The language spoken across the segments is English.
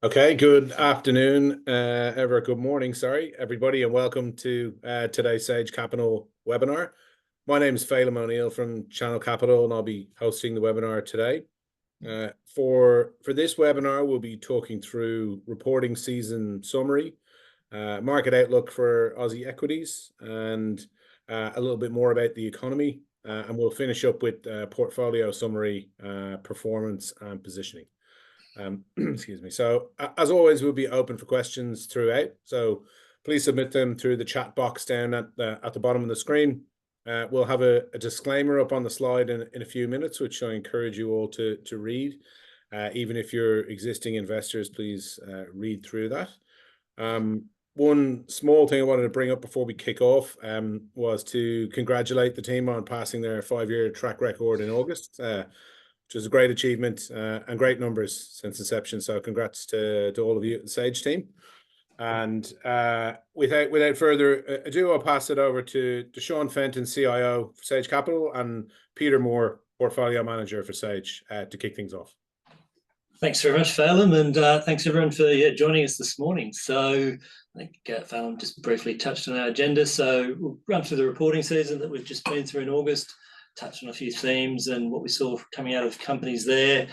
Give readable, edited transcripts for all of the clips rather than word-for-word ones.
Okay, good afternoon, good morning, sorry, everybody, and welcome to today's Sage Capital webinar. My name is Phelim O'Neill from Channel Capital, and I'll be hosting the webinar today. For this webinar, we'll be talking through reporting season summary, market outlook for Aussie equities, and a little bit more about the economy, and we'll finish up with portfolio summary, performance, and positioning. Excuse me. So as always, we'll be open for questions throughout. So please submit them through the chat box down at the bottom of the screen. We'll have a disclaimer up on the slide in a few minutes, which I encourage you all to read. Even if you're existing investors, please read through that. One small thing I wanted to bring up before we kick off was to congratulate the team on passing their 5-year track record in August. Which is a great achievement and great numbers since inception. So congrats to all of you at the Sage team. And without further ado, I'll pass it over to Sean Fenton, CIO for Sage Capital, and Peter Moore, Portfolio Manager for Sage, to kick things off. Thanks very much, Phelim, and thanks everyone for joining us this morning. So I think Phelim just briefly touched on our agenda. So we'll run through the reporting season that we've just been through in August, touch on a few themes and what we saw coming out of companies there.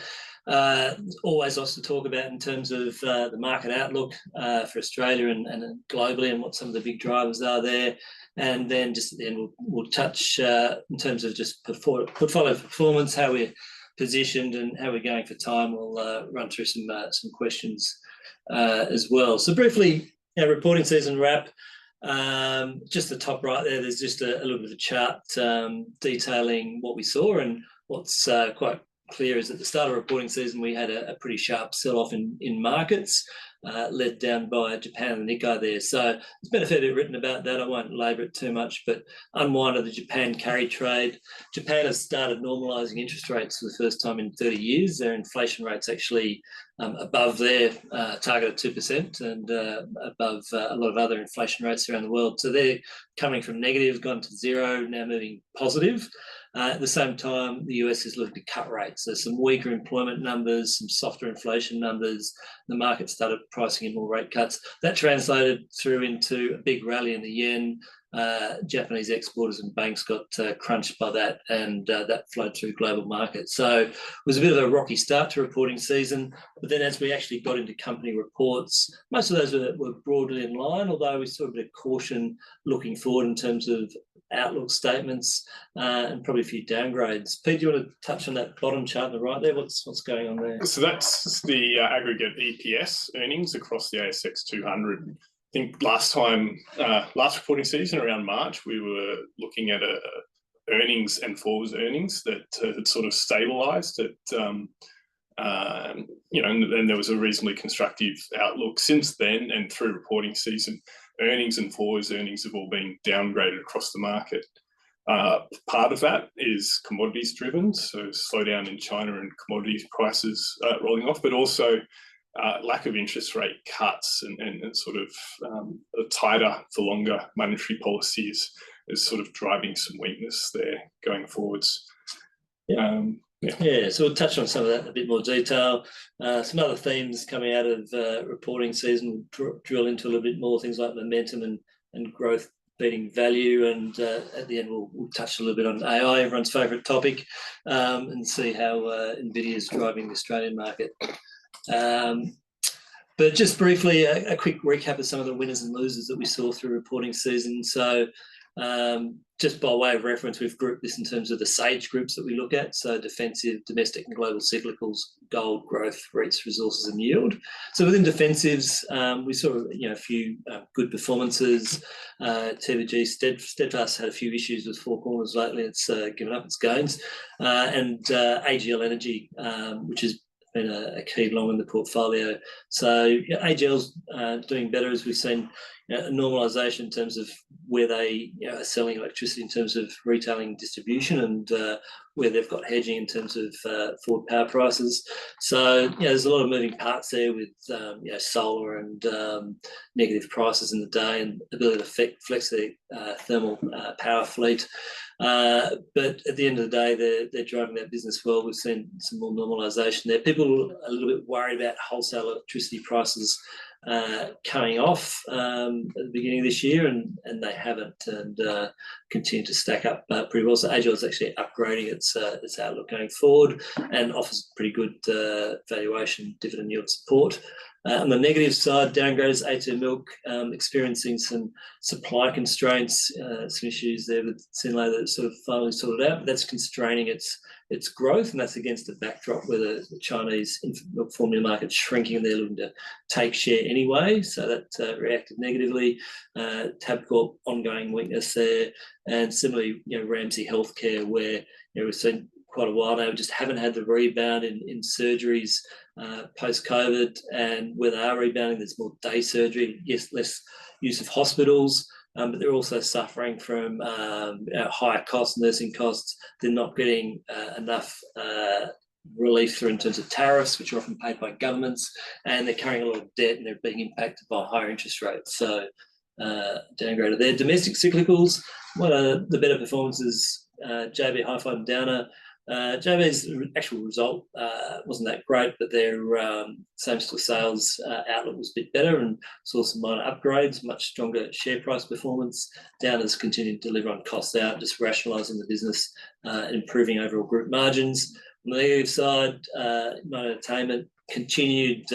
Always lots to talk about in terms of the market outlook for Australia and globally, and what some of the big drivers are there. And then just at the end, we'll touch in terms of just portfolio performance, how we're positioned and how we're going for time. We'll run through some questions as well. So briefly, our reporting season wrap. Just the top right there's just a little bit of a chart detailing what we saw, and what's quite clear is at the start of reporting season we had a pretty sharp sell-off in markets, led down by Japan and the Nikkei there. So there's been a fair bit written about that. I won't labour it too much, but unwind of the Japan carry trade. Japan has started normalising interest rates for the first time in 30 years. Their inflation rate's actually above their target of 2% and above a lot of other inflation rates around the world. So they're coming from negative, gone to zero, now moving positive. At the same time, the US is looking to cut rates. So some weaker employment numbers, some softer inflation numbers. The market started pricing in more rate cuts. That translated through into a big rally in the yen. Japanese exporters and banks got crunched by that, and that flowed through global markets. So it was a bit of a rocky start to reporting season, but then as we actually got into company reports, most of those were broadly in line, although we saw a bit of caution looking forward in terms of outlook statements and probably a few downgrades. Pete, do you want to touch on that bottom chart on the right there? What's going on there? So that's the aggregate EPS earnings across the ASX 200. I think last reporting season around March, we were looking at earnings and forwards earnings that had sort of stabilised at, and there was a reasonably constructive outlook since then, and through reporting season, earnings and forwards earnings have all been downgraded across the market. Part of that is commodities driven, so slowdown in China and commodities prices rolling off, but also lack of interest rate cuts and sort of a tighter for longer monetary policies is sort of driving some weakness there going forwards. So we'll touch on some of that in a bit more detail. Some other themes coming out of reporting season, we'll drill into a little bit more, things like momentum and growth beating value, and at the end we'll touch a little bit on AI, everyone's favourite topic, and see how NVIDIA is driving the Australian market. But just briefly, a quick recap of some of the winners and losers that we saw through reporting season. So just by way of reference, we've grouped this in terms of the SAGE groups that we look at. So defensive, domestic and global cyclicals, gold, growth, REITs, resources and yield. So within defensives, we saw a few good performances. TVG, Steadfast had a few issues with Four Corners lately. It's given up its gains. And AGL Energy, which has been a key long in the portfolio. So AGL's doing better, as we've seen a normalisation in terms of where they are selling electricity in terms of retailing distribution, and where they've got hedging in terms of forward power prices. So there's a lot of moving parts there with solar and negative prices in the day, and ability to flex their thermal power fleet. But at the end of the day, they're driving that business well. We've seen some more normalisation there. People are a little bit worried about wholesale electricity prices coming off at the beginning of this year, and they haven't, and continue to stack up pretty well. So Agile is actually upgrading its outlook going forward and offers pretty good valuation dividend yield support. On the negative side, downgraders A2 Milk experiencing some supply constraints, some issues there with Synlait that sort of finally sorted out, but that's constraining its growth, and that's against a backdrop where the Chinese infant milk formula market's shrinking and they're looking to take share anyway, so that reacted negatively. Tabcorp, ongoing weakness there, and similarly, Ramsay Healthcare, where we've seen quite a while now, we just haven't had the rebound in surgeries post-COVID, and where they are rebounding, there's more day surgery, yes, less use of hospitals, but they're also suffering from higher costs, nursing costs. They're not getting enough relief through in terms of tariffs, which are often paid by governments, and they're carrying a lot of debt and they're being impacted by higher interest rates. So downgraded there. Domestic cyclicals, one of the better performances, JB Hi-Fi and Downer. JB's actual result wasn't that great, but their same-store sales outlook was a bit better and saw some minor upgrades, much stronger share price performance. Downer's continued to deliver on costs out, just rationalising the business, improving overall group margins. On the negative side, Night Entertainment continued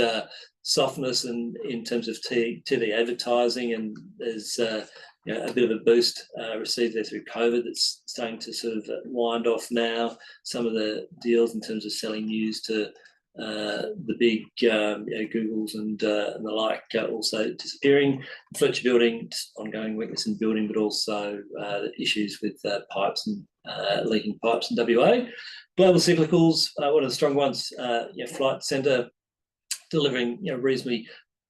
softness in terms of TV advertising, and there's a bit of a boost received there through COVID that's starting to sort of wind off now. Some of the deals in terms of selling news to the big Googles and the like also disappearing. Fletcher Building, just ongoing weakness in building, but also the issues with pipes and leaking pipes in WA. Global cyclicals, one of the strong ones, Flight Centre, delivering reasonably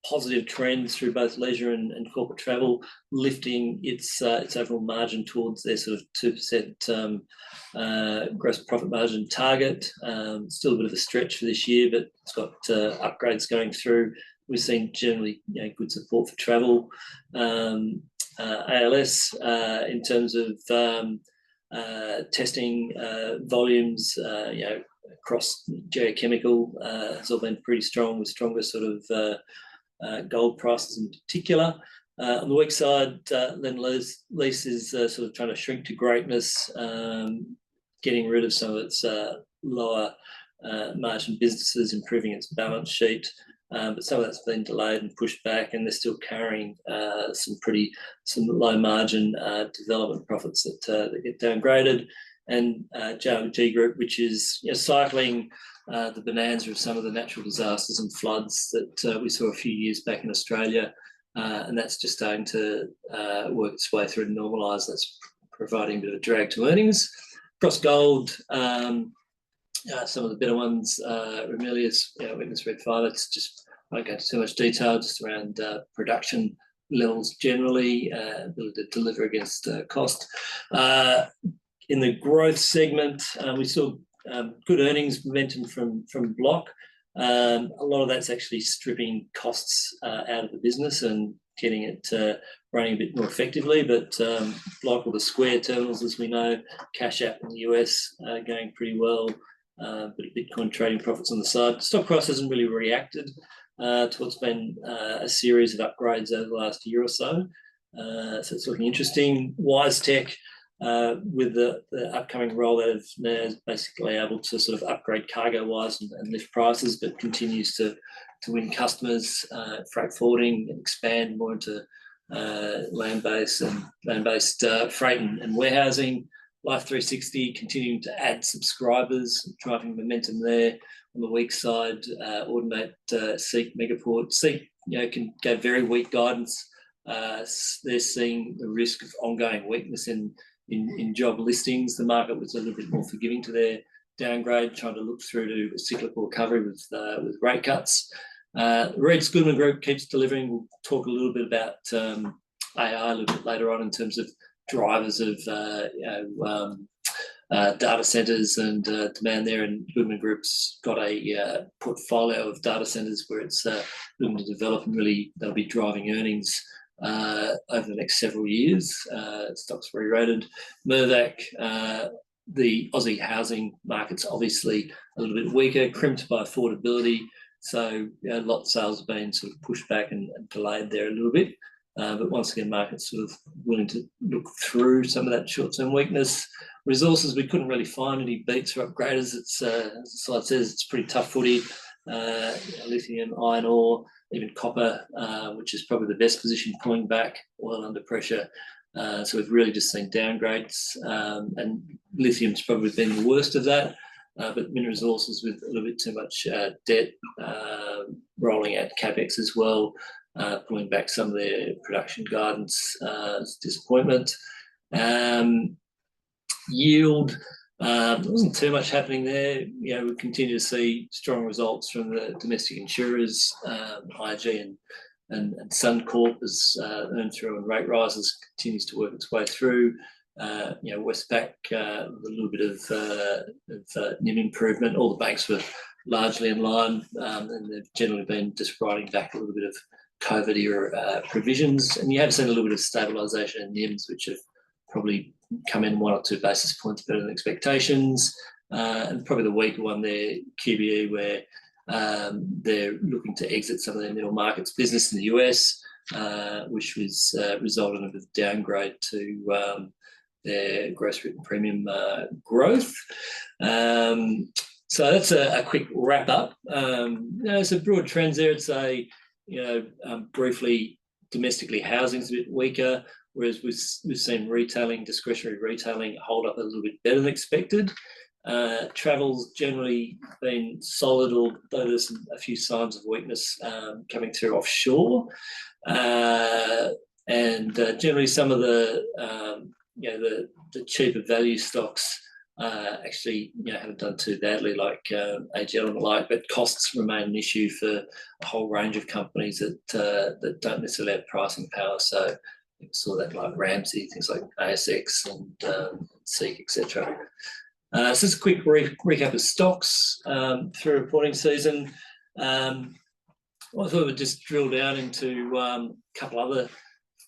positive trends through both leisure and corporate travel, lifting its overall margin towards their sort of 2% gross profit margin target. Still a bit of a stretch for this year, but it's got upgrades going through. We've seen generally good support for travel. ALS, in terms of testing volumes, across geochemical, has all been pretty strong, with stronger sort of gold prices in particular. On the weak side, Lend-Lease is sort of trying to shrink to greatness, getting rid of some of its lower margin businesses, improving its balance sheet. But some of that's been delayed and pushed back, and they're still carrying some low margin development profits that get downgraded. And JLG Group, which is cycling the bonanza of some of the natural disasters and floods that we saw a few years back in Australia, and that's just starting to work its way through and normalise. That's providing a bit of a drag to earnings. Cross Gold, some of the better ones, Ramelius, Witness Red 5, it's just, I won't go into too much detail, just around production levels generally, ability to deliver against cost. In the growth segment, we saw good earnings momentum from Block. A lot of that's actually stripping costs out of the business and getting it running a bit more effectively. But Block, or the Square terminals, as we know, Cash App in the US going pretty well, but Bitcoin trading profits on the side. Stock price hasn't really reacted to what's been a series of upgrades over the last year or so. So it's looking interesting. WiseTech, with the upcoming rollout of NAS, basically able to sort of upgrade CargoWise and lift prices, but continues to win customers, freight forwarding, and expand more into land-based freight and warehousing. Life360 continuing to add subscribers, driving momentum there. On the weak side, Automate, Seek, Megaport. Seek, can go very weak guidance. They're seeing the risk of ongoing weakness in job listings. The market was a little bit more forgiving to their downgrade, trying to look through to a cyclical recovery with rate cuts. Reeds Goodman Group keeps delivering. We'll talk a little bit about AI a little bit later on in terms of drivers of data centers and demand there. And Goodman Group's got a portfolio of data centers where it's looking to develop, and really they'll be driving earnings over the next several years. Stocks re-rated. Mirvac, the Aussie housing market's obviously a little bit weaker, crimped by affordability. So lot sales have been sort of pushed back and delayed there a little bit. But once again, market's sort of willing to look through some of that short-term weakness. Resources, we couldn't really find any beats or upgraders. It's, as the slide says, it's pretty tough footy. Lithium, iron ore, even copper, which is probably the best position, pulling back, oil under pressure. So we've really just seen downgrades, and lithium's probably been the worst of that. But mineral resources with a little bit too much debt, rolling out CapEx as well, pulling back some of their production guidance, disappointment. Yield, there wasn't too much happening there. We continue to see strong results from the domestic insurers. IG and Suncorp has earned through, and rate rises continues to work its way through. Westpac, a little bit of NIM improvement. All the banks were largely in line, and they've generally been just writing back a little bit of COVID era provisions. And you have seen a little bit of stabilisation in NIMs, which have probably come in 1 or 2 basis points better than expectations. And probably the weaker one there, QBE, where they're looking to exit some of their middle markets business in the US, which was resulted in a bit of downgrade to their gross written premium growth. So that's a quick wrap up. So broad trends there. I'd say, briefly, domestically housing's a bit weaker, whereas we've seen retailing, discretionary retailing, hold up a little bit better than expected. Travel's generally been solid, although there's a few signs of weakness coming through offshore. And generally some of the cheaper value stocks actually haven't done too badly, like AGL and the like, but costs remain an issue for a whole range of companies that don't necessarily have pricing power. So we saw that like Ramsay, things like ASX and Seek, etc. So just a quick recap of stocks through reporting season. I thought we'd just drill down into a couple other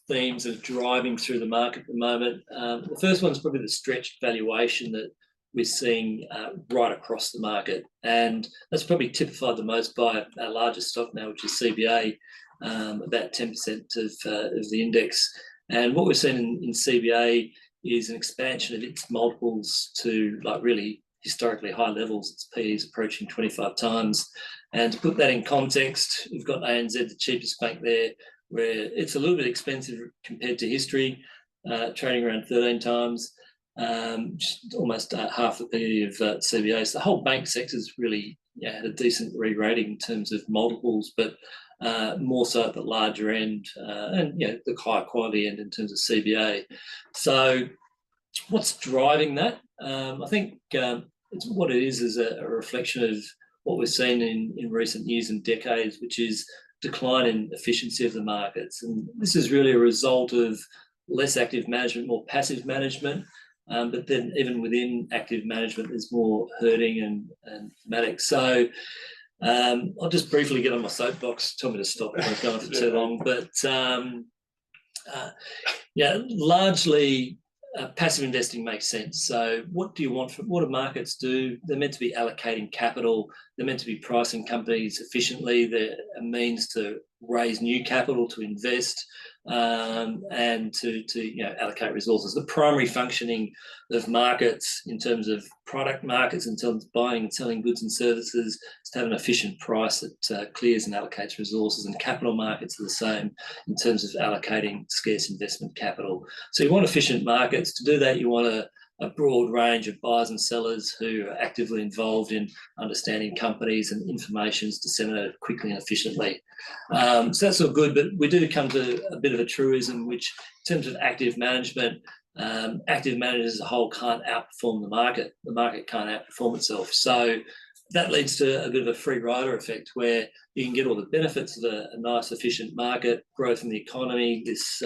themes that are driving through the market at the moment. The first one's probably the stretched valuation that we're seeing right across the market, and that's probably typified the most by our largest stock now, which is CBA, about 10% of the index. And what we've seen in CBA is an expansion of its multiples to like really historically high levels. Its PE is approaching 25 times. And to put that in context, we've got ANZ, the cheapest bank there, where it's a little bit expensive compared to history, trading around 13 times, just almost half the PE of CBA. So the whole bank sector's really had a decent re-rating in terms of multiples, but more so at the larger end and the higher quality end in terms of CBA. So what's driving that? I think what it is a reflection of what we've seen in recent years and decades, which is decline in efficiency of the markets. And this is really a result of less active management, more passive management. But then even within active management, there's more herding and thematic. So I'll just briefly get on my soapbox. Tell me to stop if I've gone for too long. But largely passive investing makes sense. So what do you want? What do markets do? They're meant to be allocating capital. They're meant to be pricing companies efficiently. They're a means to raise new capital, to invest, and to allocate resources. The primary functioning of markets in terms of product markets, in terms of buying and selling goods and services, is to have an efficient price that clears and allocates resources, and capital markets are the same in terms of allocating scarce investment capital. So you want efficient markets. To do that, you want a broad range of buyers and sellers who are actively involved in understanding companies, and information is disseminated quickly and efficiently. So that's all good, but we do come to a bit of a truism, which in terms of active management, active managers as a whole can't outperform the market. The market can't outperform itself. So that leads to a bit of a free rider effect, where you can get all the benefits of a nice, efficient market, growth in the economy, this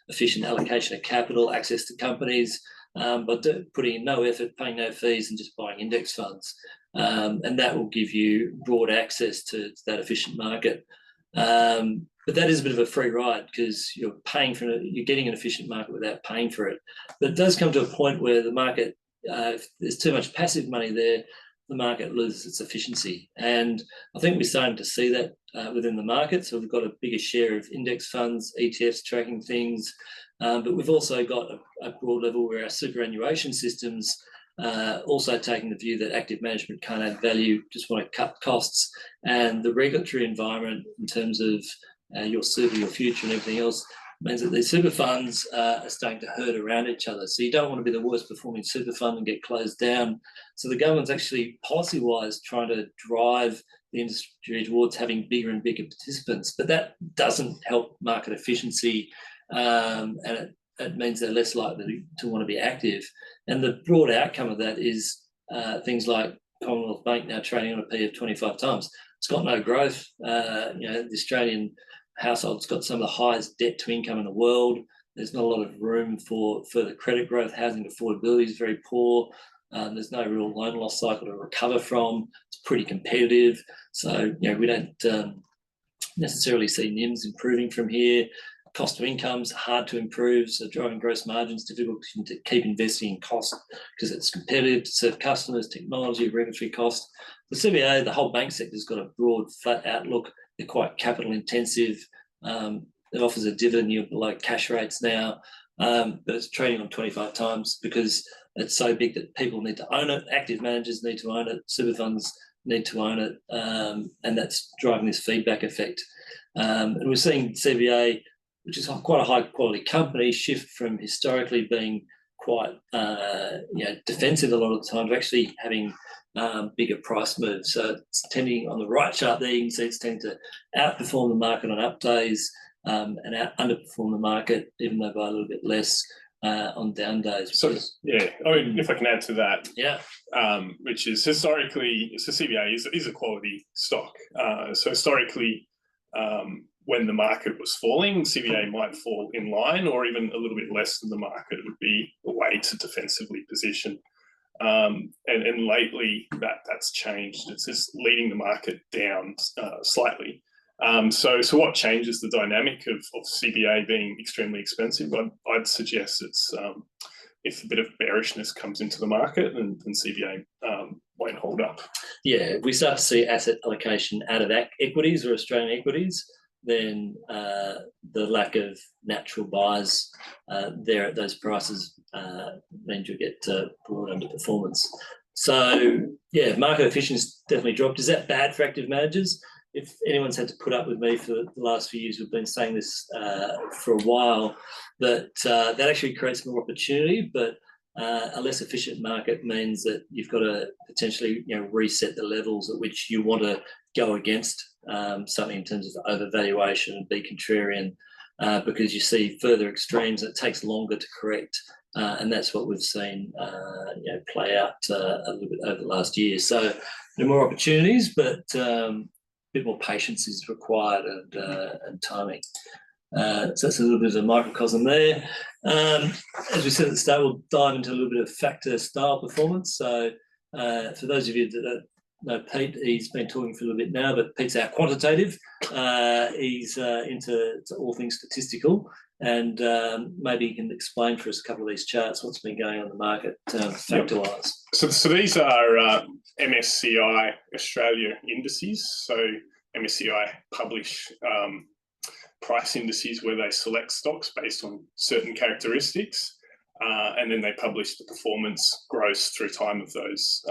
efficient allocation of capital, access to companies, but putting in no effort, paying no fees, and just buying index funds. And that will give you broad access to that efficient market. But that is a bit of a free ride because you're paying for it, you're getting an efficient market without paying for it. But it does come to a point where the market, if there's too much passive money there, the market loses its efficiency. And I think we're starting to see that within the market. So we've got a bigger share of index funds, ETFs tracking things, but we've also got a broad level where our superannuation systems also taking the view that active management can't add value, just want to cut costs. And the regulatory environment in terms of your super, your future and everything else means that these super funds are starting to herd around each other. So you don't want to be the worst performing super fund and get closed down. So the government's actually policy-wise trying to drive the industry towards having bigger and bigger participants, but that doesn't help market efficiency, and it means they're less likely to want to be active. And the broad outcome of that is things like Commonwealth Bank now trading on a P of 25 times. It's got no growth. The Australian household's got some of the highest debt to income in the world. There's not a lot of room for further credit growth. Housing affordability is very poor. There's no real loan loss cycle to recover from. It's pretty competitive. So, we don't necessarily see NIMs improving from here. Cost of income's hard to improve, so driving gross margins difficult to keep investing in cost because it's competitive to serve customers, technology, regulatory cost. The CBA, the whole bank sector's got a broad, flat outlook. They're quite capital intensive. It offers a dividend yield below cash rates now, but it's trading on 25 times because it's so big that people need to own it. Active managers need to own it. Super funds need to own it, and that's driving this feedback effect. And we're seeing CBA, which is quite a high quality company, shift from historically being quite defensive a lot of the time to actually having bigger price moves. So it's tending, on the right chart there, you can see it's tending to outperform the market on up days and underperform the market, even though by a little bit less on down days. So yeah, I mean, if I can add to that, which is historically, so CBA is a quality stock. So historically, when the market was falling, CBA might fall in line or even a little bit less than the market. It would be a way to defensively position. And lately that's changed. It's just leading the market down slightly. So what changes the dynamic of CBA being extremely expensive? I'd suggest it's if a bit of bearishness comes into the market and CBA won't hold up. Yeah, if we start to see asset allocation out of equities or Australian equities, then the lack of natural buys there at those prices means you get broad underperformance. So, yeah, market efficiency definitely dropped. Is that bad for active managers? If anyone's had to put up with me for the last few years, we've been saying this for a while, that actually creates more opportunity, but a less efficient market means that you've got to potentially reset the levels at which you want to go against something in terms of overvaluation and be contrarian, because you see further extremes. It takes longer to correct, and that's what we've seen play out a little bit over the last year. So there are more opportunities, but a bit more patience is required and timing. So that's a little bit of a microcosm there. As we said at the start, we'll dive into a little bit of factor style performance. So for those of you that don't know Pete, he's been talking for a little bit now, but Pete's our quantitative. He's into all things statistical, and maybe he can explain for us a couple of these charts, what's been going on in the market factor-wise. So these are MSCI Australia indices. So MSCI publish price indices where they select stocks based on certain characteristics, and then they publish the performance growth through time of those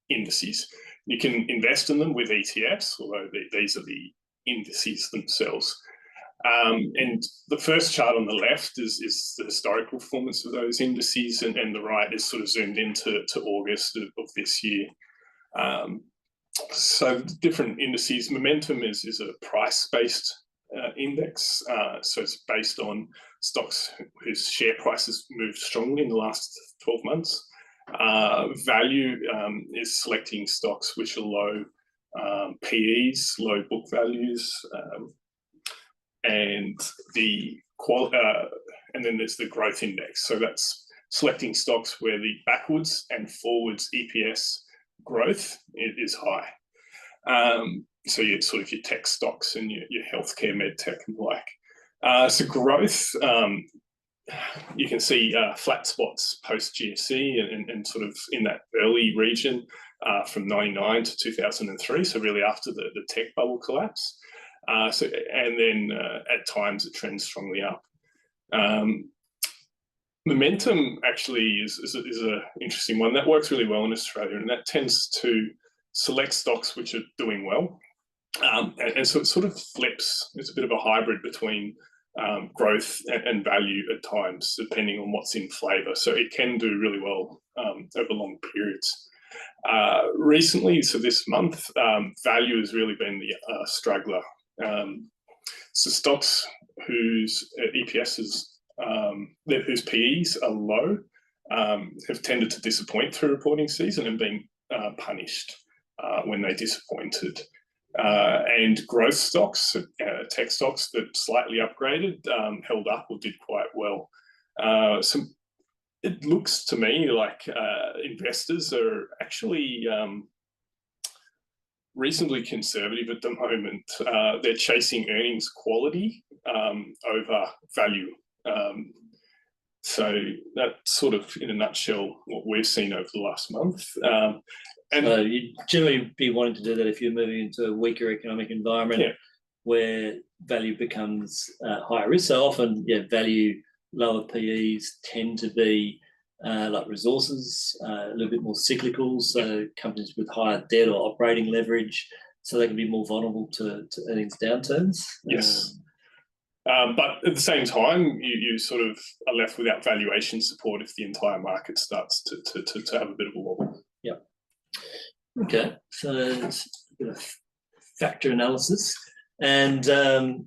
indices. You can invest in them with ETFs, although these are the indices themselves. And the first chart on the left is the historical performance of those indices, and the right is sort of zoomed into August of this year. So different indices. Momentum is a price-based index, so it's based on stocks whose share prices moved strongly in the last 12 months. Value is selecting stocks which are low PEs, low book values, and then there's the growth index. So that's selecting stocks where the backwards and forwards EPS growth is high. So your sort of your tech stocks and your healthcare, med tech and the like. So growth, you can see flat spots post GFC and sort of in that early region from 99 to 2003. So really after the tech bubble collapse. And then at times it trends strongly up. Momentum actually is an interesting one that works really well in Australia, and that tends to select stocks which are doing well. And so it sort of flips. It's a bit of a hybrid between growth and value at times, depending on what's in flavour. So it can do really well over long periods. Recently, so this month, value has really been the struggler. So stocks whose EPSs, whose PEs are low, have tended to disappoint through reporting season and been punished when they disappointed. And growth stocks, tech stocks that slightly upgraded, held up or did quite well. So it looks to me like investors are actually reasonably conservative at the moment. They're chasing earnings quality over value. So that's sort of, in a nutshell, what we've seen over the last month. And so you'd generally be wanting to do that if you're moving into a weaker economic environment, yeah, where value becomes higher risk. So often, yeah, value, lower PEs tend to be like resources, a little bit more cyclical. So companies with higher debt or operating leverage, so they can be more vulnerable to earnings downturns. Yes. But at the same time, you sort of are left without valuation support if the entire market starts to have a bit of a wobble. Yeah. Okay, so it's a bit of factor analysis, and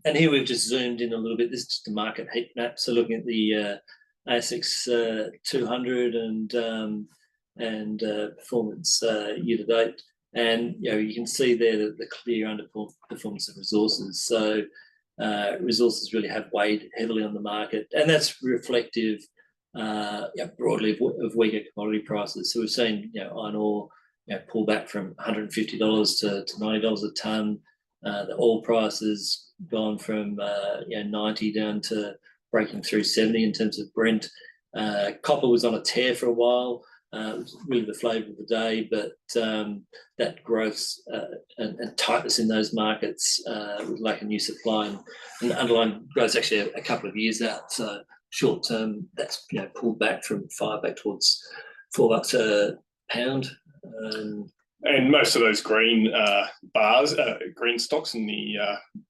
here we've just zoomed in a little bit. This is just a market heat map. So looking at the ASX 200 and performance year to date, and you can see there the clear underperformance of resources. So resources really have weighed heavily on the market, and that's reflective broadly of weaker commodity prices. So we've seen iron ore pull back from $150 to $90 a tonne. The oil price has gone from 90 down to breaking through 70 in terms of Brent. Copper was on a tear for a while. It was really the flavour of the day, but that growth and tightness in those markets with lack of new supply and underlying growth is actually a couple of years out. So short term, that's pulled back from $5 back towards $4 a pound. And most of those green bars, green stocks in the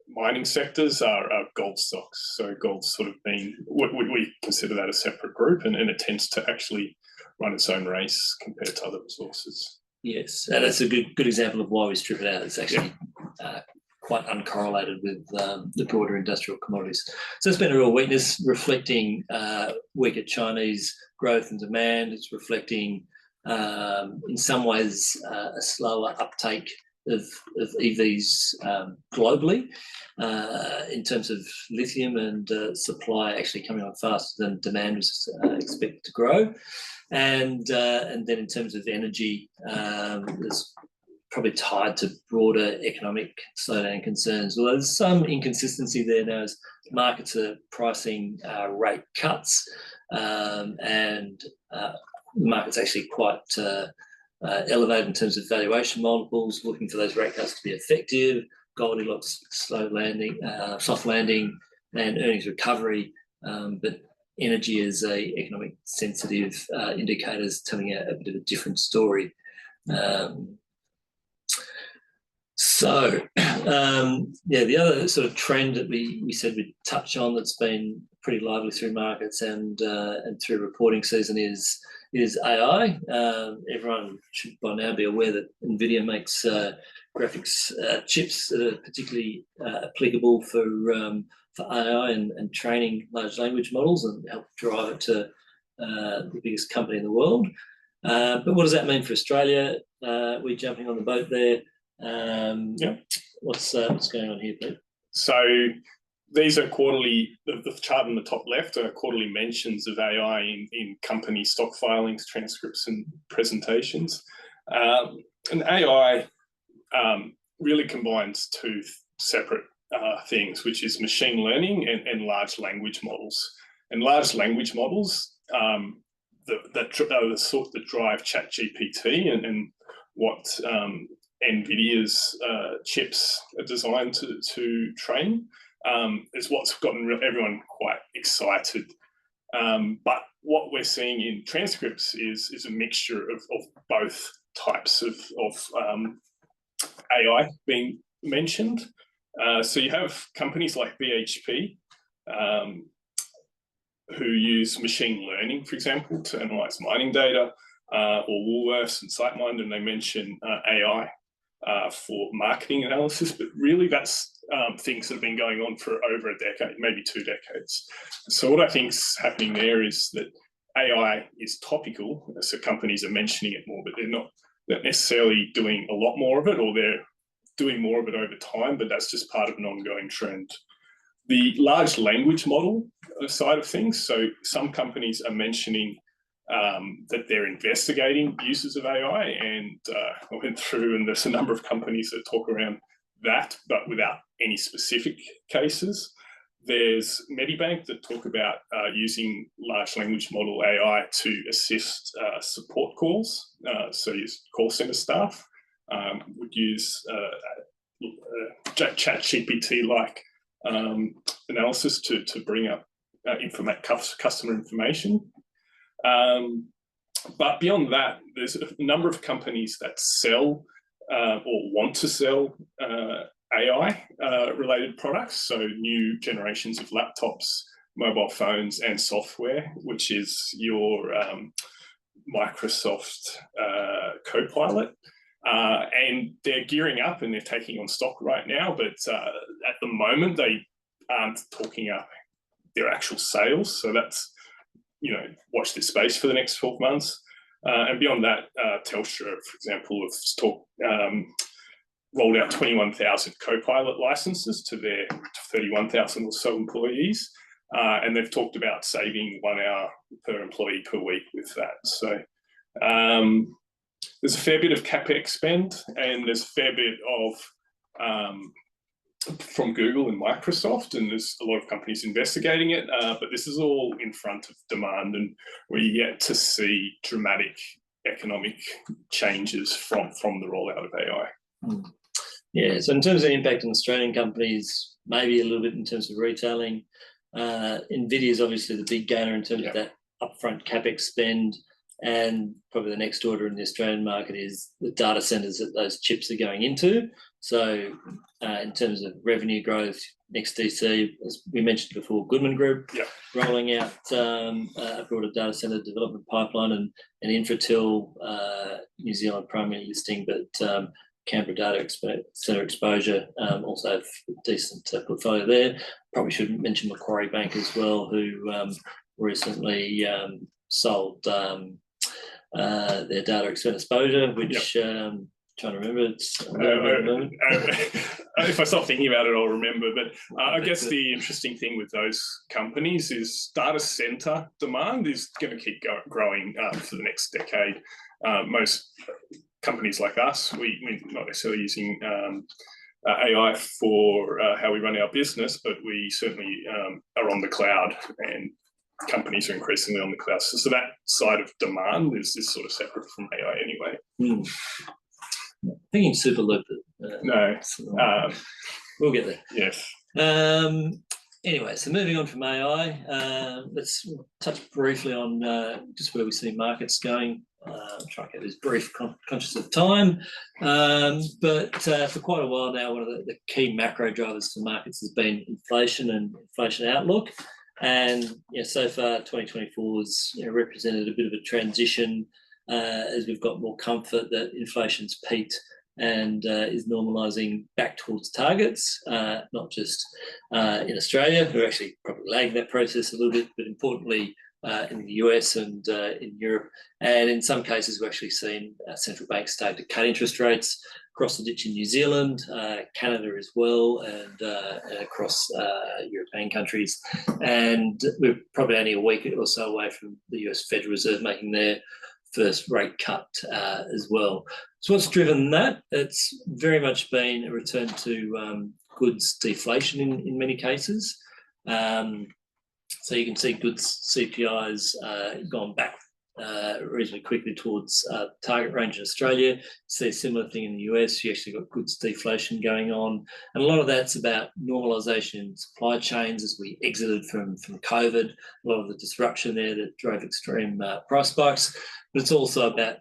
mining sectors are gold stocks. So gold's sort of been, we consider that a separate group, and it tends to actually run its own race compared to other resources. Yes, and that's a good example of why we strip it out. It's actually quite uncorrelated with the broader industrial commodities. So it's been a real weakness, reflecting weaker Chinese growth and demand. It's reflecting in some ways a slower uptake of EVs globally in terms of lithium, and supply actually coming on faster than demand was expected to grow. And then in terms of energy, there's probably tied to broader economic slowdown concerns. Well, there's some inconsistency there now as markets are pricing rate cuts, and the market's actually quite elevated in terms of valuation multiples, looking for those rate cuts to be effective. Goldilocks, soft landing, and earnings recovery, but energy as a economic sensitive indicators telling a bit of a different story. The other sort of trend that we said we'd touch on that's been pretty lively through markets and through reporting season is AI. Everyone should by now be aware that NVIDIA makes graphics chips that are particularly applicable for AI and training large language models, and help drive it to the biggest company in the world. But what does that mean for Australia? We're jumping on the boat there. What's going on here, Pete? So these are quarterly, the chart on the top left are quarterly mentions of AI in company stock filings, transcripts and presentations. And AI really combines two separate things, which is machine learning and large language models. And large language models that drive ChatGPT and what NVIDIA's chips are designed to train is what's gotten everyone quite excited. But what we're seeing in transcripts is a mixture of both types of AI being mentioned. So you have companies like BHP who use machine learning, for example, to analyze mining data, or Woolworths and SiteMinder, and they mention AI for marketing analysis, but really that's things that have been going on for over a decade, maybe 2 decades. So what I think is happening there is that AI is topical, so companies are mentioning it more, but they're not necessarily doing a lot more of it, or they're doing more of it over time, but that's just part of an ongoing trend. The large language model side of things, so some companies are mentioning that they're investigating uses of AI, and I went through, and there's a number of companies that talk around that, but without any specific cases. There's Medibank that talk about using large language model AI to assist support calls. So use call center staff would use ChatGPT-like analysis to bring up customer information. But beyond that, there's a number of companies that sell or want to sell AI related products, so new generations of laptops, mobile phones, and software, which is your Microsoft Copilot. And they're gearing up and they're taking on stock right now, but at the moment they aren't talking up their actual sales. So that's, watch this space for the next 12 months. And beyond that, Telstra, for example, have rolled out 21,000 Copilot licenses to their 31,000 or so employees. And they've talked about saving 1 hour per employee per week with that. So there's a fair bit of CapEx spend, and there's a fair bit of from Google and Microsoft, and there's a lot of companies investigating it, but this is all in front of demand, and we're yet to see dramatic economic changes from the rollout of AI. Yeah, so in terms of impact on Australian companies, maybe a little bit in terms of retailing, NVIDIA is obviously the big gainer in terms of that upfront CapEx spend, and probably the next order in the Australian market is the data centres that those chips are going into. So in terms of revenue growth, NextDC, as we mentioned before, Goodman Group rolling out a broader data centre development pipeline, and Infratil, New Zealand primary listing, but Canberra data centre exposure, also have a decent portfolio there. Probably should mention Macquarie Bank as well, who recently sold their data exposure, which trying to remember. If I stop thinking about it, I'll remember. But I guess the interesting thing with those companies is data center demand is going to keep growing for the next decade. Most companies like us, we're not necessarily using AI for how we run our business, but we certainly are on the cloud, and companies are increasingly on the cloud. So that side of demand is sort of separate from AI anyway. Thinking Superloop. No. We'll get there. Yes. Anyway, so moving on from AI, let's touch briefly on just where we see markets going. Try and get this brief, conscious of time. But for quite a while now, one of the key macro drivers for markets has been inflation and inflation outlook. And so far, 2024 has represented a bit of a transition as we've got more comfort that inflation's peaked and is normalising back towards targets, not just in Australia, who are actually probably lagging that process a little bit, but importantly in the US and in Europe. And in some cases, we've actually seen central banks start to cut interest rates across the ditch in New Zealand, Canada as well, and across European countries. And we're probably only a week or so away from the US Federal Reserve making their first rate cut as well. So what's driven that? It's very much been a return to goods deflation in many cases. So you can see goods CPIs gone back reasonably quickly towards target range in Australia. See a similar thing in the US. You actually got goods deflation going on, and a lot of that's about normalisation in supply chains as we exited from COVID. A lot of the disruption there that drove extreme price spikes, but it's also about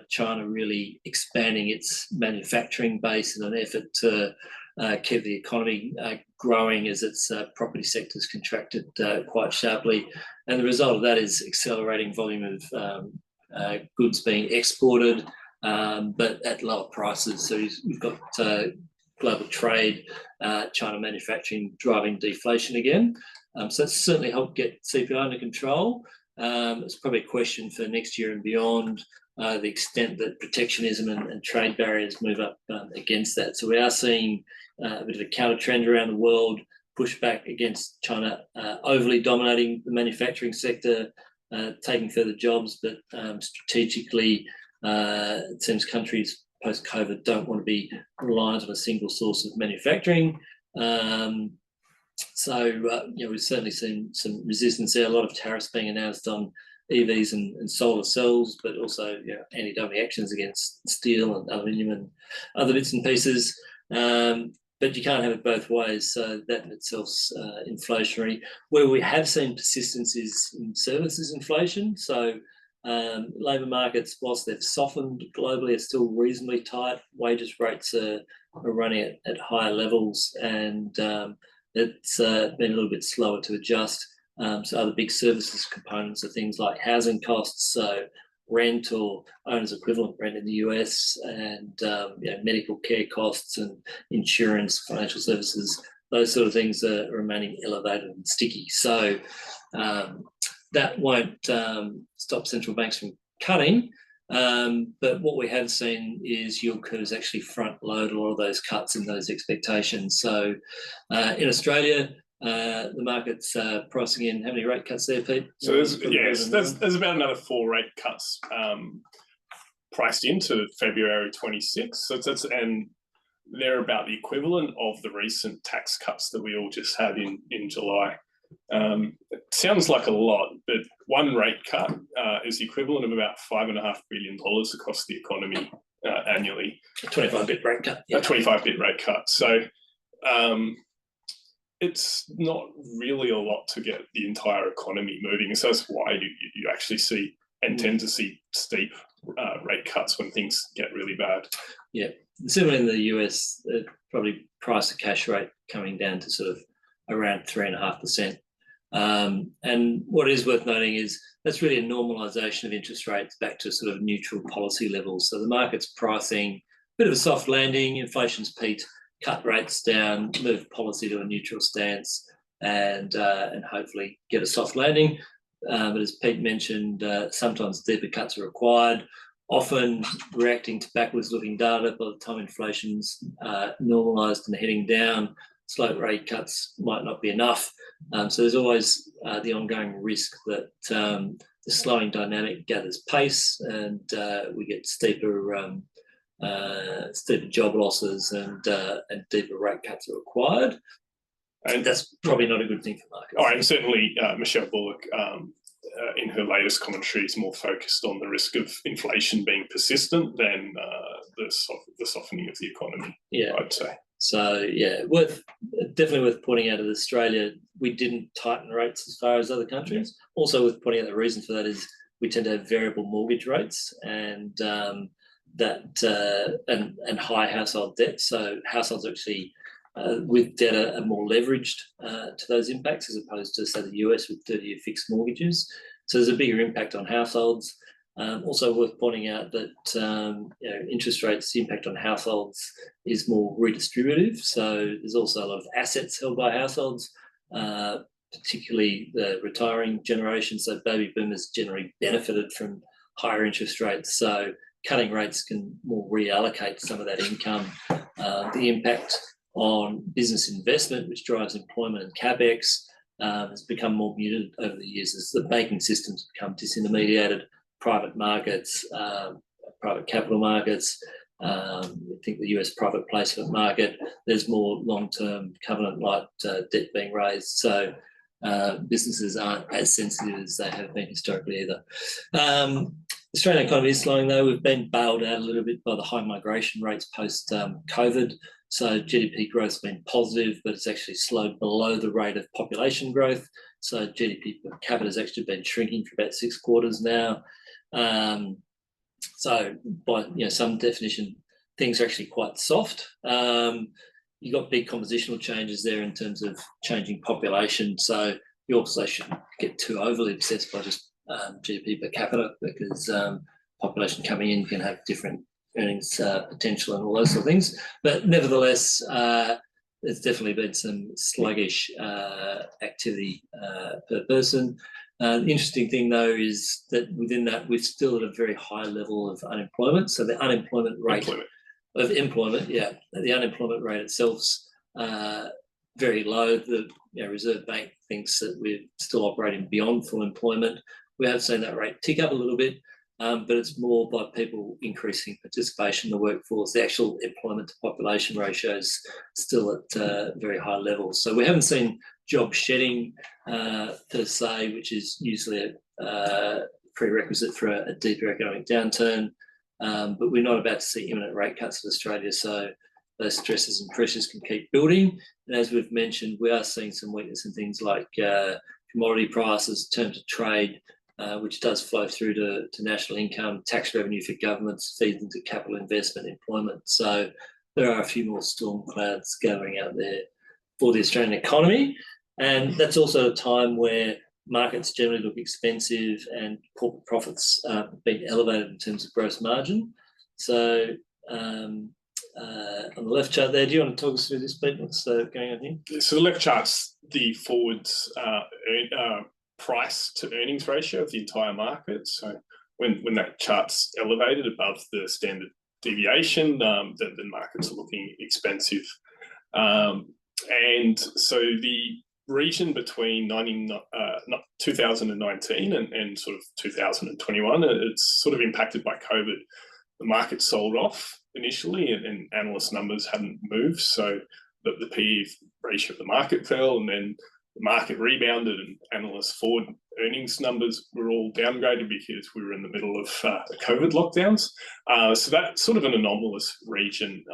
China really expanding its manufacturing base in an effort to keep the economy growing as its property sector's contracted quite sharply. And the result of that is accelerating volume of goods being exported, but at lower prices. So you've got global trade, China manufacturing driving deflation again. So that's certainly helped get CPI under control. It's probably a question for next year and beyond, the extent that protectionism and trade barriers move up against that. So we are seeing a bit of a counter trend around the world, push back against China overly dominating the manufacturing sector, taking further jobs, but strategically, it seems countries post-COVID don't want to be reliant on a single source of manufacturing. We've certainly seen some resistance there. A lot of tariffs being announced on EVs and solar cells, but also anti-dumping actions against steel and aluminium and other bits and pieces. But you can't have it both ways. So that in itself's inflationary. Where we have seen persistence is in services inflation. So labour markets, whilst they've softened globally, are still reasonably tight. Wages rates are running at higher levels, and it's been a little bit slower to adjust. So other big services components are things like housing costs, so rent or owner's equivalent rent in the US, and medical care costs and insurance, financial services, those sort of things are remaining elevated and sticky. So that won't stop central banks from cutting. But what we have seen is yield curves actually front load a lot of those cuts and those expectations. So in Australia, the market's pricing in how many rate cuts there, Pete? So there's about another 4 rate cuts priced into February 26. And they're about the equivalent of the recent tax cuts that we all just had in July. It sounds like a lot, but 1 rate cut is the equivalent of about $5.5 billion across the economy annually. A 25-bit rate cut. Yeah. A 25-bit rate cut. So it's not really a lot to get the entire economy moving. So that's why you actually see and tend to see steep rate cuts when things get really bad. Yeah. Similarly in the US, probably price to cash rate coming down to sort of around 3.5%. And what is worth noting is that's really a normalisation of interest rates back to sort of neutral policy levels. So the market's pricing a bit of a soft landing, inflation's peaked, cut rates down, move policy to a neutral stance, and hopefully get a soft landing. But as Pete mentioned, sometimes deeper cuts are required, often reacting to backwards-looking data. By the time inflation's normalised and heading down, slow rate cuts might not be enough. So there's always the ongoing risk that the slowing dynamic gathers pace, and we get steeper job losses and deeper rate cuts are required. And that's probably not a good thing for markets. All right, and certainly Michelle Bullock, in her latest commentary, is more focused on the risk of inflation being persistent than the softening of the economy, yeah. I'd say. So, yeah, definitely worth pointing out that Australia, we didn't tighten rates as far as other countries. Yeah. Also worth pointing out the reason for that is we tend to have variable mortgage rates and high household debt. So households actually with debt are more leveraged to those impacts as opposed to, say, the US with 30-year fixed mortgages. So there's a bigger impact on households. Also worth pointing out that interest rates, the impact on households is more redistributive. So there's also a lot of assets held by households, particularly the retiring generation. So baby boomers generally benefited from higher interest rates. So cutting rates can more reallocate some of that income. The impact on business investment, which drives employment and CapEx, has become more muted over the years as the banking systems become disintermediated. Private markets, private capital markets, I think the US private placement market, there's more long-term covenant-like debt being raised. So businesses aren't as sensitive as they have been historically either. Australian economy is slowing though. We've been bailed out a little bit by the high migration rates post COVID. So GDP growth's been positive, but it's actually slowed below the rate of population growth. So GDP per capita has actually been shrinking for about 6 quarters now. So by some definition, things are actually quite soft. You've got big compositional changes there in terms of changing population. So you also shouldn't get too overly obsessed by just GDP per capita, because population coming in can have different earnings potential and all those sort of things. But nevertheless, there's definitely been some sluggish activity per person. The interesting thing, though, is that within that, we're still at a very high level of unemployment. So the unemployment rate of employment, the unemployment rate itself's very low. The Reserve Bank thinks that we're still operating beyond full employment. We have seen that rate tick up a little bit, but it's more by people increasing participation in the workforce. The actual employment to population ratio is still at very high levels. So we haven't seen job shedding per se, which is usually a prerequisite for a deeper economic downturn. But we're not about to see imminent rate cuts in Australia, so those stresses and pressures can keep building. And as we've mentioned, we are seeing some weakness in things like commodity prices, terms of trade, which does flow through to national income, tax revenue for governments, feeds into capital investment, employment. So there are a few more storm clouds gathering out there for the Australian economy. And that's also a time where markets generally look expensive and corporate profits being elevated in terms of gross margin. So on the left chart there, do you want to talk us through this, Pete? What's going on here? So the left chart's the forwards price to earnings ratio of the entire market. So when that chart's elevated above the standard deviation, the markets are looking expensive. And so the region between 2019 and sort of 2021, it's sort of impacted by COVID. The market sold off initially, and analyst numbers hadn't moved, so the PE ratio of the market fell, and then the market rebounded, and analyst forward earnings numbers were all downgraded because we were in the middle of COVID lockdowns. So that's sort of an anomalous region.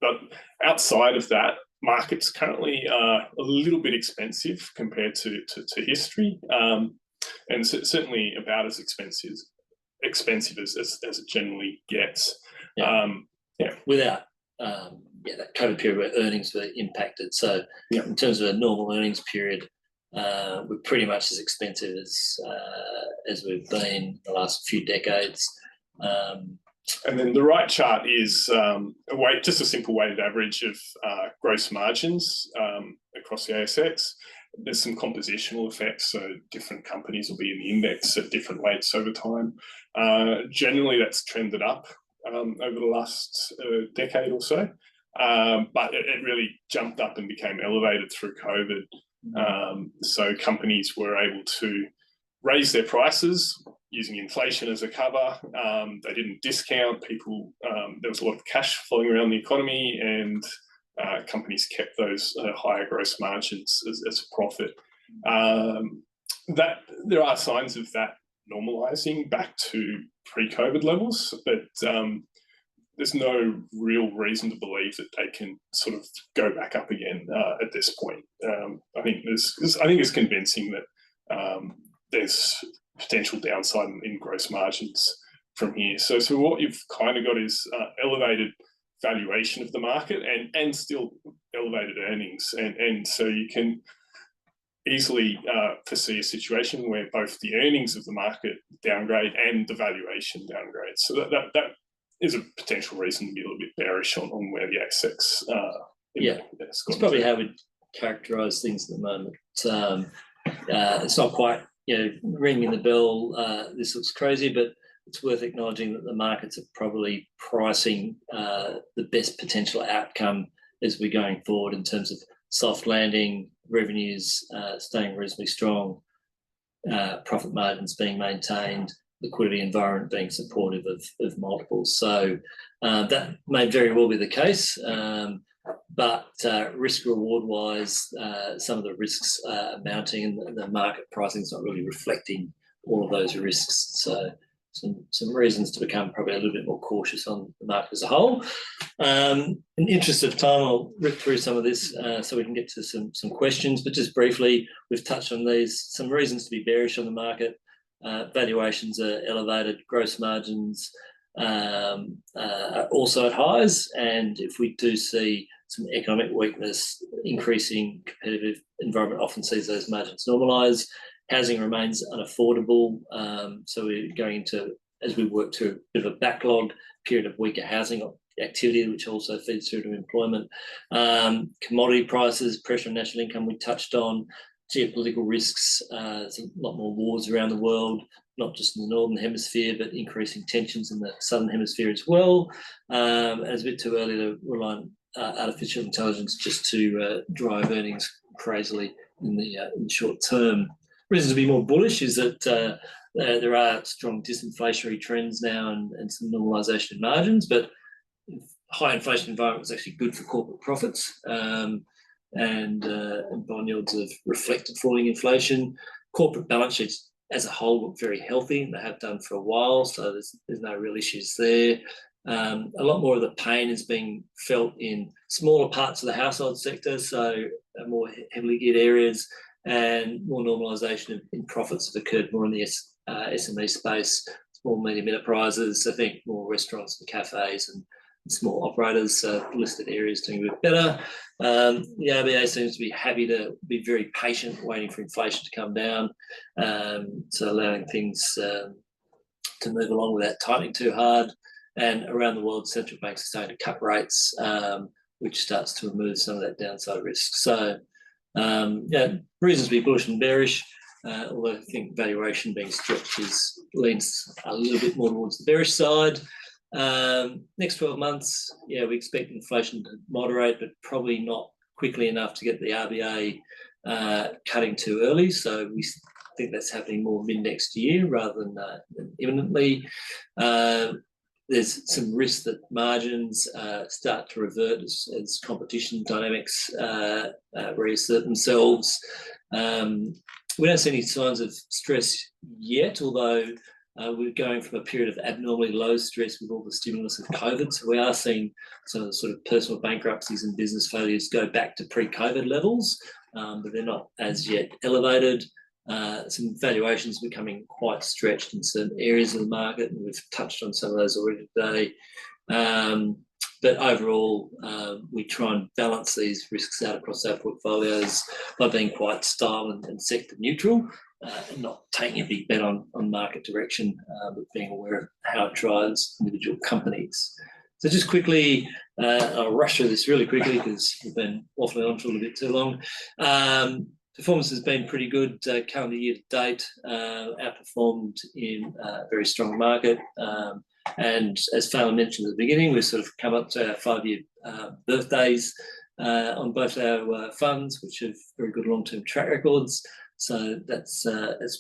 But outside of that, markets currently are a little bit expensive compared to history, and certainly about as expensive as it generally gets. Without that COVID period where earnings were impacted. So in terms of a normal earnings period, we're pretty much as expensive as we've been the last few decades. And then the right chart is just a simple weighted average of gross margins across the ASX. There's some compositional effects, so different companies will be in the index at different weights over time. Generally, that's trended up over the last decade or so, but it really jumped up and became elevated through COVID. So companies were able to raise their prices using inflation as a cover. They didn't discount people. There was a lot of cash flowing around the economy, and companies kept those higher gross margins as a profit. That there are signs of that normalizing back to pre-COVID levels, but there's no real reason to believe that they can sort of go back up again at this point. I think it's convincing that there's potential downside in gross margins from here. So what you've kind of got is elevated valuation of the market and still elevated earnings, and so you can easily foresee a situation where both the earnings of the market downgrade and the valuation downgrade. So that is a potential reason to be a little bit bearish on where the ASX. It's probably how we characterise things at the moment. It's not quite ringing the bell. This looks crazy, but it's worth acknowledging that the markets are probably pricing the best potential outcome as we're going forward in terms of soft landing, revenues staying reasonably strong, profit margins being maintained, liquidity environment being supportive of multiples. So that may very well be the case, but risk reward wise, some of the risks are mounting, and the market pricing is not really reflecting all of those risks. So some reasons to become probably a little bit more cautious on the market as a whole. In the interest of time, I'll rip through some of this so we can get to some questions, but just briefly, we've touched on these. Some reasons to be bearish on the market. Valuations are elevated, gross margins are also at highs, and if we do see some economic weakness, increasing competitive environment often sees those margins normalise. Housing remains unaffordable, so we're going into, as we work through a bit of a backlog period of weaker housing activity, which also feeds through to employment. Commodity prices, pressure on national income we touched on. Geopolitical risks, there's a lot more wars around the world, not just in the Northern Hemisphere, but increasing tensions in the Southern Hemisphere as well. And it's a bit too early to rely on artificial intelligence just to drive earnings crazily in the short term. Reason to be more bullish is that there are strong disinflationary trends now and some normalisation in margins, but high inflation environment is actually good for corporate profits, and bond yields have reflected falling inflation. Corporate balance sheets as a whole look very healthy, and they have done for a while, so there's no real issues there. A lot more of the pain is being felt in smaller parts of the household sector, so more heavily geared areas, and more normalisation in profits have occurred more in the SME space, small medium enterprises. I think more restaurants and cafes and small operators, listed areas doing a bit better. The RBA seems to be happy to be very patient, waiting for inflation to come down, so allowing things to move along without tightening too hard. And around the world, central banks are starting to cut rates, which starts to remove some of that downside risk. So, reasons to be bullish and bearish, although I think valuation being stretched leans a little bit more towards the bearish side. Next 12 months, we expect inflation to moderate, but probably not quickly enough to get the RBA cutting too early. So we think that's happening more mid-next year rather than imminently. There's some risk that margins start to revert as competition dynamics reassert themselves. We don't see any signs of stress yet, although we're going from a period of abnormally low stress with all the stimulus of COVID. So we are seeing some of the sort of personal bankruptcies and business failures go back to pre-COVID levels, but they're not as yet elevated. Some valuations becoming quite stretched in certain areas of the market, and we've touched on some of those already today. But overall, we try and balance these risks out across our portfolios by being quite style and sector neutral, and not taking a big bet on market direction, but being aware of how it drives individual companies. So just quickly, I'll rush through this really quickly because we've been waffling on for a little bit too long. Performance has been pretty good calendar year to date, outperformed in a very strong market. And as Fallon mentioned at the beginning, we've sort of come up to our 5-year birthdays on both our funds, which have very good long-term track records. So that's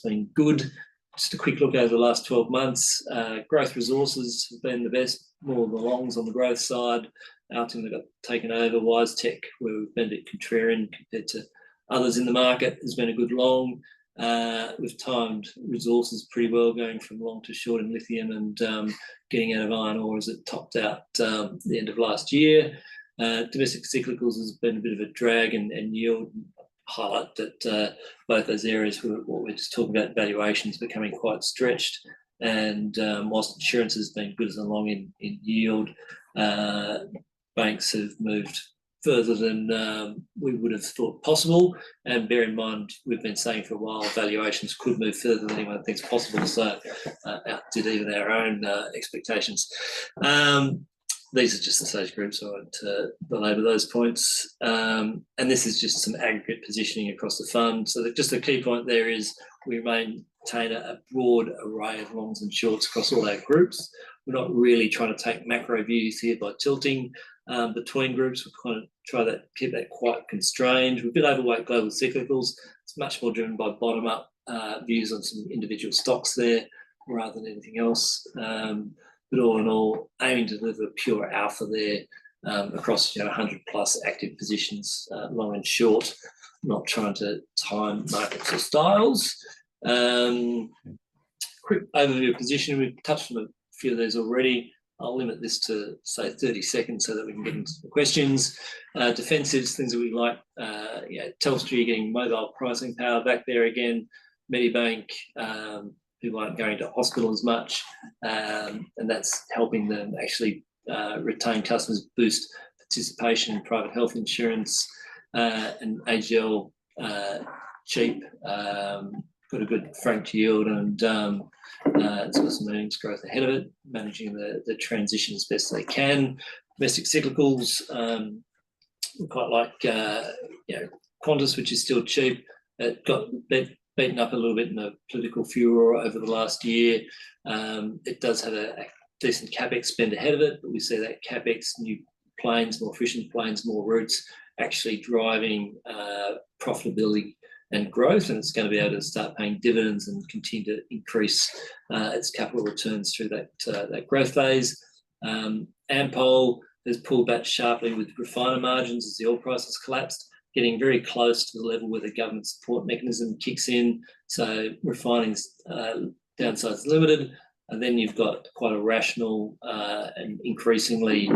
been good. Just a quick look over the last 12 months. Growth resources have been the best, more of the longs on the growth side. Altium got taken over. WiseTech, where we've been a bit contrarian compared to others in the market, has been a good long. We've timed resources pretty well, going from long to short in lithium and getting out of iron ore as it topped out the end of last year. Domestic cyclicals has been a bit of a drag, and yield highlight that both those areas were what we're just talking about, valuations becoming quite stretched. And whilst insurance has been good as a long in yield, banks have moved further than we would have thought possible. And bear in mind, we've been saying for a while, valuations could move further than anyone thinks possible. So outdid even our own expectations. These are just the Sage Group, so I won't belabor those points. And this is just some aggregate positioning across the fund. So just the key point there is we maintain a broad array of longs and shorts across all our groups. We're not really trying to take macro views here by tilting between groups. We kind of try to keep that quite constrained. We're a bit overweight global cyclicals. It's much more driven by bottom-up views on some individual stocks there. rather than anything else. But all in all, aiming to deliver pure alpha there across 100 plus active positions, long and short, not trying to time markets or styles. Quick overview of position. We've touched on a few of these already. I'll limit this to, say, 30 seconds so that we can get into the questions. Defensives, things that we like. Telstra getting mobile pricing power back there again. Medibank, people aren't going to hospital as much, and that's helping them actually retain customers, boost participation in private health insurance, and AGL cheap, got a good franked yield, and it's got some earnings growth ahead of it, managing the transition as best they can. Domestic cyclicals, we quite like Qantas, which is still cheap. It got beaten up a little bit in the political furor over the last year. It does have a decent CapEx spend ahead of it, but we see that CapEx, new planes, more efficient planes, more routes, actually driving profitability and growth, and it's going to be able to start paying dividends and continue to increase its capital returns through that growth phase. Ampol has pulled back sharply with refiner margins as the oil price has collapsed, getting very close to the level where the government support mechanism kicks in. So refining's downside is limited, and then you've got quite a rational and increasingly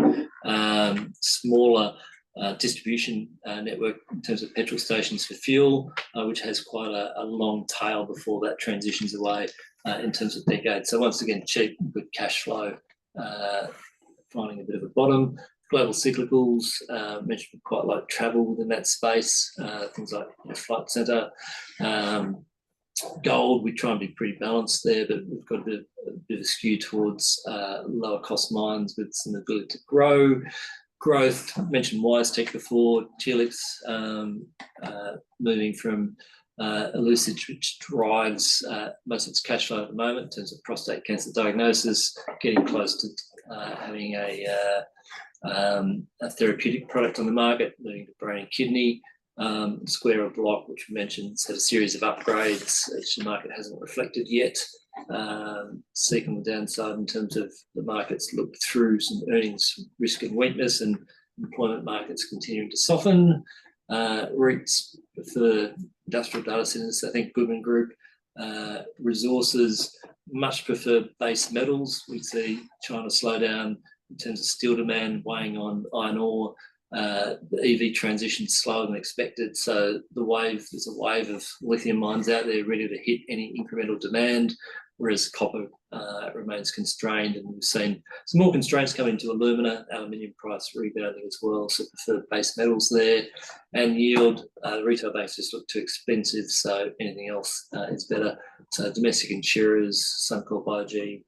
smaller distribution network in terms of petrol stations for fuel, which has quite a long tail before that transitions away in terms of decades. So once again, cheap, good cash flow, finding a bit of a bottom. Global cyclicals, mentioned quite like travel within that space, things like Flight Centre. Gold, we try and be pretty balanced there, but we've got a bit of a skew towards lower cost mines with some ability to grow. Growth, mentioned WiseTech before, Telix moving from Elucid, which drives most of its cash flow at the moment in terms of prostate cancer diagnosis, getting close to having a therapeutic product on the market, moving to brain and kidney. Square or Block, which we mentioned, has had a series of upgrades which the market hasn't reflected yet. Seeking the downside in terms of the markets look through some earnings risk and weakness, and employment markets continuing to soften. REITs for industrial data centers, I think Goodman Group. Resources, much prefer base metals. We see China slow down in terms of steel demand weighing on iron ore. The EV transition slower than expected, so there's a wave of lithium mines out there ready to hit any incremental demand, whereas copper remains constrained, and we've seen some more constraints coming to aluminium price rebounding as well, so prefer base metals there. And yield, the retail banks just look too expensive, so anything else is better. So domestic insurers, Suncorp, IG,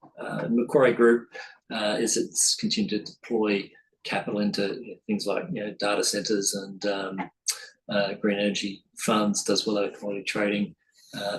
Macquarie Group, as it's continued to deploy capital into things like data centers and green energy funds, does well out of commodity trading,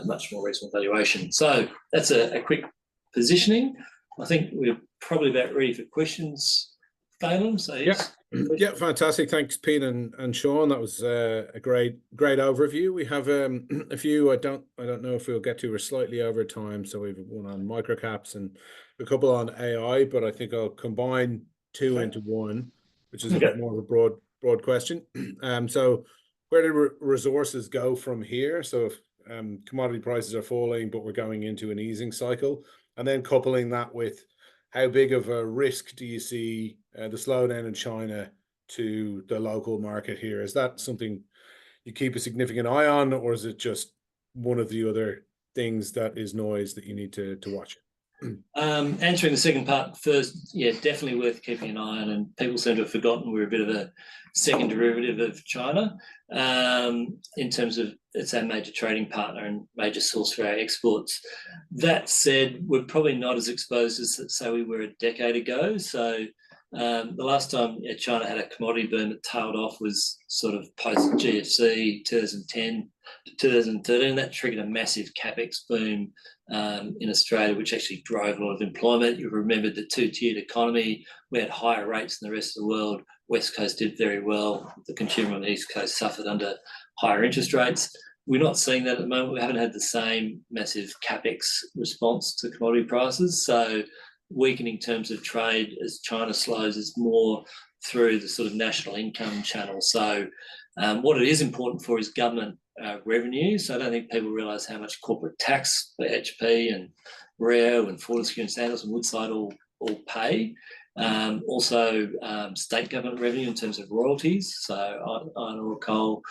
much more reasonable valuation. So that's a quick positioning. I think we're probably about ready for questions, Phelan. So yeah, fantastic. Thanks, Pete and Sean. That was a great overview. We have a few. I don't know if we'll get to. We're slightly over time, so we've one on microcaps and a couple on AI, but I think I'll combine two into one, which is a bit more of a broad question. So where do resources go from here? So if commodity prices are falling, but we're going into an easing cycle, and then coupling that with how big of a risk do you see the slowdown in China to the local market here? Is that something you keep a significant eye on, or is it just one of the other things that is noise that you need to watch? Answering the second part first, yeah, definitely worth keeping an eye on, and people seem to have forgotten we're a bit of a second derivative of China in terms of it's our major trading partner and major source for our exports. That said, we're probably not as exposed as, say, we were a decade ago. So the last time China had a commodity boom that tailed off was sort of post GFC 2010 to 2013. That triggered a massive capex boom in Australia, which actually drove a lot of employment. You remember the two-tiered economy. We had higher rates than the rest of the world. West Coast did very well. The consumer on the East Coast suffered under higher interest rates. We're not seeing that at the moment. We haven't had the same massive capex response to commodity prices. So weakening terms of trade as China slows is more through the sort of national income channel. So what it is important for is government revenue. So I don't think people realise how much corporate tax for HP and Rio and Fortescue and Sandals and Woodside all pay. Also state government revenue in terms of royalties, so iron ore, coal,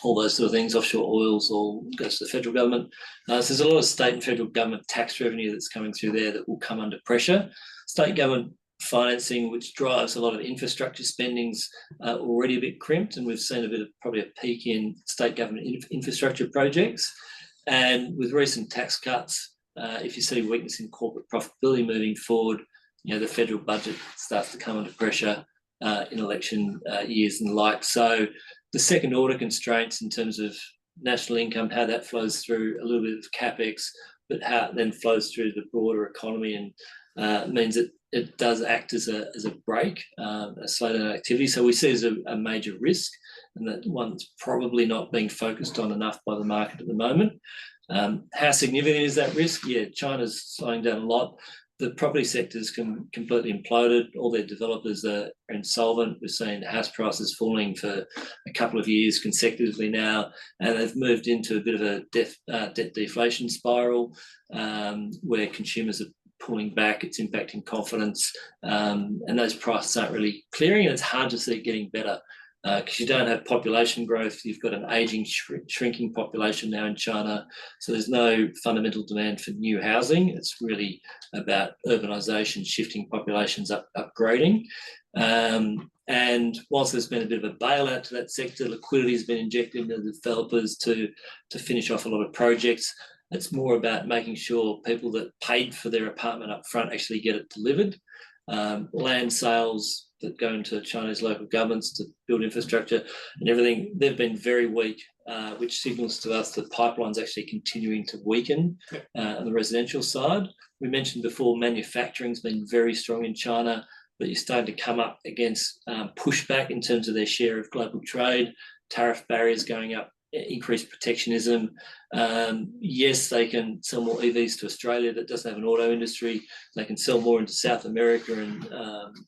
all those sort of things, offshore oils, all goes to the federal government. So there's a lot of state and federal government tax revenue that's coming through there that will come under pressure. State government financing, which drives a lot of infrastructure spending's already a bit crimped, and we've seen a bit of probably a peak in state government infrastructure projects. And with recent tax cuts, if you see weakness in corporate profitability moving forward, the federal budget starts to come under pressure in election years and the like. So the second order constraints in terms of national income, how that flows through a little bit of capex, but how it then flows through the broader economy and means that it does act as a brake, a slowdown activity. So we see it as a major risk, and that one's probably not being focused on enough by the market at the moment. How significant is that risk? Yeah, China's slowing down a lot. The property sector's completely imploded. All their developers are insolvent. We're seeing house prices falling for a couple of years consecutively now, and they've moved into a bit of a debt deflation spiral where consumers are pulling back. It's impacting confidence, and those prices aren't really clearing, and it's hard to see it getting better because you don't have population growth. You've got an aging, shrinking population now in China, so there's no fundamental demand for new housing. It's really about urbanisation, shifting populations, upgrading. And whilst there's been a bit of a bailout to that sector, liquidity has been injected into the developers to finish off a lot of projects. It's more about making sure people that paid for their apartment up front actually get it delivered. Land sales that go into Chinese local governments to build infrastructure and everything, they've been very weak, which signals to us that pipeline's actually continuing to weaken on the residential side. We mentioned before manufacturing's been very strong in China, but you're starting to come up against pushback in terms of their share of global trade, tariff barriers going up, increased protectionism. Yes, they can sell more EVs to Australia that doesn't have an auto industry. They can sell more into South America and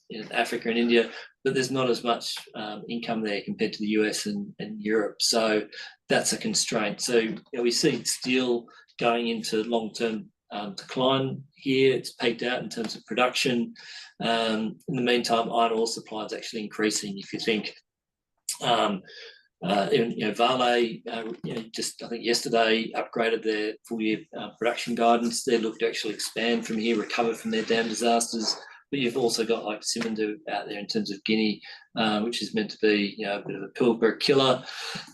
in Africa and India, but there's not as much income there compared to the US and Europe. So that's a constraint. So we see steel going into long-term decline here. It's peaked out in terms of production. In the meantime, iron ore supply is actually increasing. If you think Vale, just I think yesterday upgraded their full-year production guidance. They look to actually expand from here, recover from their dam disasters. But you've also got like Simandou out there in terms of Guinea, which is meant to be a bit of a Pilbara killer,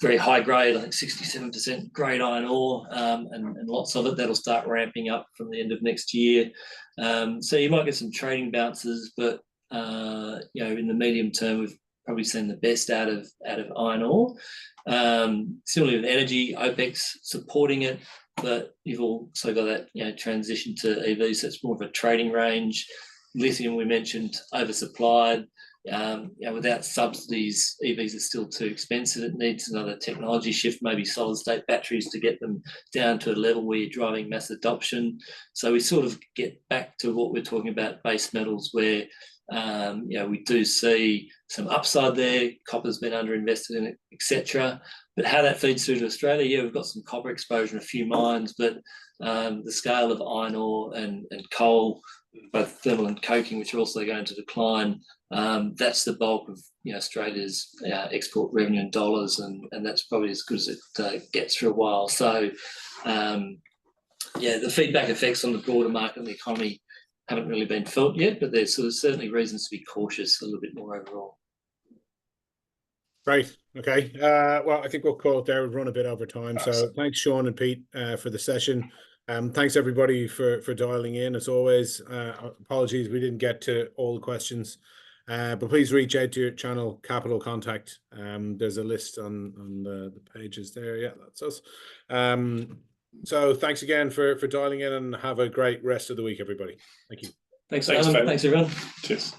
very high grade, I think 67% grade iron ore, and lots of it. That'll start ramping up from the end of next year. So you might get some trading bounces, but in the medium term, we've probably seen the best out of iron ore. Similarly with energy, OPEC's supporting it, but you've also got that transition to EVs. So it's more of a trading range. Lithium, we mentioned, oversupplied. Without subsidies, EVs are still too expensive. It needs another technology shift, maybe solid state batteries to get them down to a level where you're driving mass adoption. So we sort of get back to what we're talking about, base metals, where we do see some upside there. Copper's been underinvested in it, etc. But how that feeds through to Australia, we've got some copper exposure in a few mines, but the scale of iron ore and coal, both thermal and coking, which are also going to decline, that's the bulk of Australia's export revenue in dollars, and that's probably as good as it gets for a while. So, the feedback effects on the broader market and the economy haven't really been felt yet, but there's certainly reasons to be cautious a little bit more overall. Great. Okay. Well, I think we'll call it there. We've run a bit over time. So thanks, Sean and Pete, for the session. Thanks, everybody, for dialing in. As always, apologies we didn't get to all the questions, but please reach out to your Channel Capital contact. There's a list on the pages there. Yeah, that's us. So thanks again for dialing in, and have a great rest of the week, everybody. Thank you. Thanks everyone. Cheers.